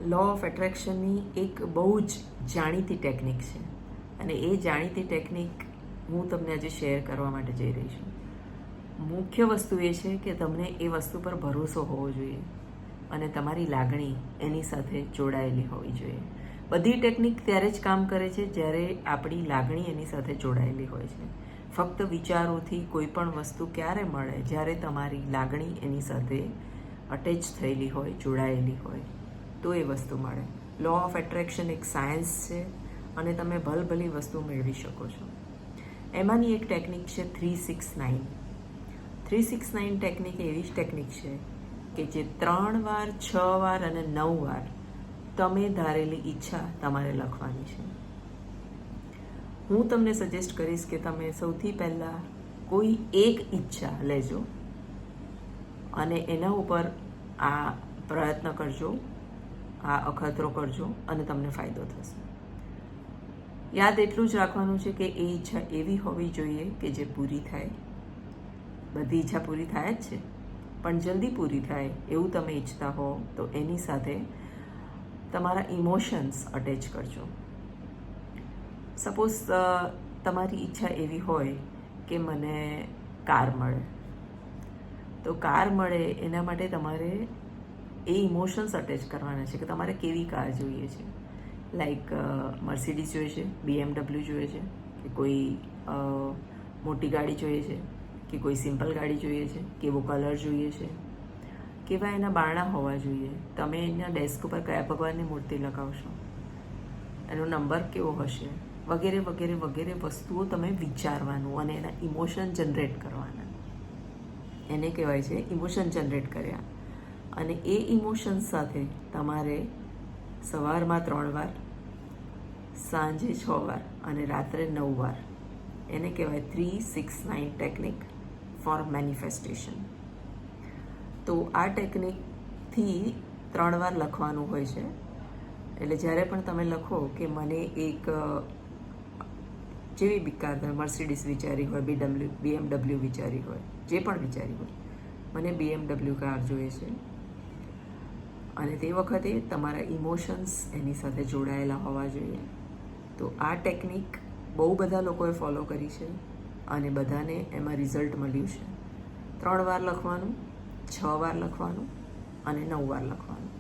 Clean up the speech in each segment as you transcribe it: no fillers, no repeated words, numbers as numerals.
Law of એટ્રેક્શનની એક બહુ જ જાણીતી ટેકનિક છે અને એ જાણીતી ટેકનિક હું તમને આજે શેર કરવા માટે જઈ રહી છું. મુખ્ય વસ્તુ એ છે કે તમને એ વસ્તુ પર ભરોસો હોવો જોઈએ અને તમારી લાગણી એની સાથે જોડાયેલી હોવી જોઈએ. બધી ટેકનિક ત્યારે જ કામ કરે છે જ્યારે આપણી લાગણી એની સાથે જોડાયેલી હોય છે. ફક્ત વિચારોથી કોઈ પણ વસ્તુ ક્યારે મળે? જ્યારે તમારી લાગણી એની સાથે અટેચ થયેલી હોય, જોડાયેલી હોય, તો એ વસ્તુ મળે. લો ઓફ એટ્રેક્શન એક સાયન્સ છે અને તમે ભલભલી વસ્તુ મેળવી શકો છો. એમાંની એક ટેકનિક છે 369. 369 ટેકનિક એવી જ ટેકનિક છે કે જે 3 વાર, 6 વાર અને 9 વાર તમે ધારેલી ઈચ્છા તમારે લખવાની છે. હું તમને સજેસ્ટ કરીશ કે તમે સૌથી પહેલાં કોઈ એક ઈચ્છા લેજો અને એના ઉપર આ પ્રયત્ન કરજો, આ અખતરો કરજો અને તમને ફાયદો થશે. યાદ એટલું જ રાખવાનું છે કે એ ઈચ્છા એવી હોવી જોઈએ કે જે પૂરી થાય. બધી ઈચ્છા પૂરી થાય જ છે, પણ જલ્દી પૂરી થાય એવું તમે ઈચ્છતા હો તો એની સાથે તમારા ઇમોશન્સ અટેચ કરજો. સપોઝ તમારી ઈચ્છા એવી હોય કે મને કાર મળે, તો કાર મળે એના માટે તમારે એ ઇમોશન્સ અટેચ કરવાના છે કે તમારે કેવી કાર જોઈએ છે. લાઈક મર્સિડીઝ જોઈએ છે, BMW જોઈએ છે, કે કોઈ મોટી ગાડી જોઈએ છે, કે કોઈ સિમ્પલ ગાડી જોઈએ છે, કેવો કલર જોઈએ છે, કેવા એના બારણા હોવા જોઈએ, તમે એના ડેસ્ક ઉપર કયા ભગવાનની મૂર્તિ લગાવશો, એનો નંબર કેવો હશે, વગેરે વગેરે વગેરે વસ્તુઓ તમે વિચારવાનું અને એના ઇમોશન જનરેટ કરવાના. એને કહેવાય છે ઇમોશન જનરેટ કર્યા. અને એ ઇમોશન્સ સાથે તમારે સવારમાં 3 વાર, સાંજે 6 વાર અને રાત્રે 9 વાર, એને કહેવાય 369 ટેકનિક ફોર મેનિફેસ્ટેશન. તો આ ટેકનિકથી 3 વાર લખવાનું હોય છે. એટલે જ્યારે પણ તમે લખો કે મને એક જેવી બી કાર, તમે મર્સિડીઝ વિચારી હોય, BMW વિચારી હોય, જે પણ વિચારી હોય, મને BMW કાર જોઈએ છે, અને તે વખતે તમારા ઇમોશન્સ એની સાથે જોડાયેલા હોવા જોઈએ. તો આ ટેકનિક બહુ બધા લોકોએ ફોલો કરી છે અને બધાને એમાં રિઝલ્ટ મળ્યું છે. 3 વાર લખવાનું, 6 વાર લખવાનું અને 9 વાર લખવાનું.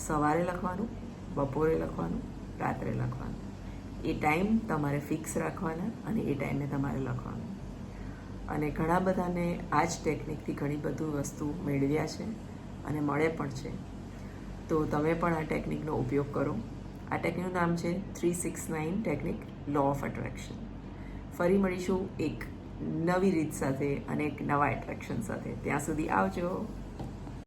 સવારે લખવાનું, બપોરે લખવાનું, રાત્રે લખવાનું. એ ટાઈમ તમારે ફિક્સ રાખવાના અને એ ટાઈમે તમારે લખવાનું. અને ઘણા બધાને આ જ ટેકનિકથી ઘણી બધી વસ્તુ મેળવ્યા છે અને મળે પણ છે. તો તમે પણ આ ટેકનિકનો ઉપયોગ કરો. આ ટેકનિકનું નામ છે 369 ટેકનિક, લો ઓફ એટ્રેક્શન. ફરી મળીશું એક નવી રીત સાથે અને એક નવા એટ્રેક્શન સાથે. ત્યાં સુધી આવજો.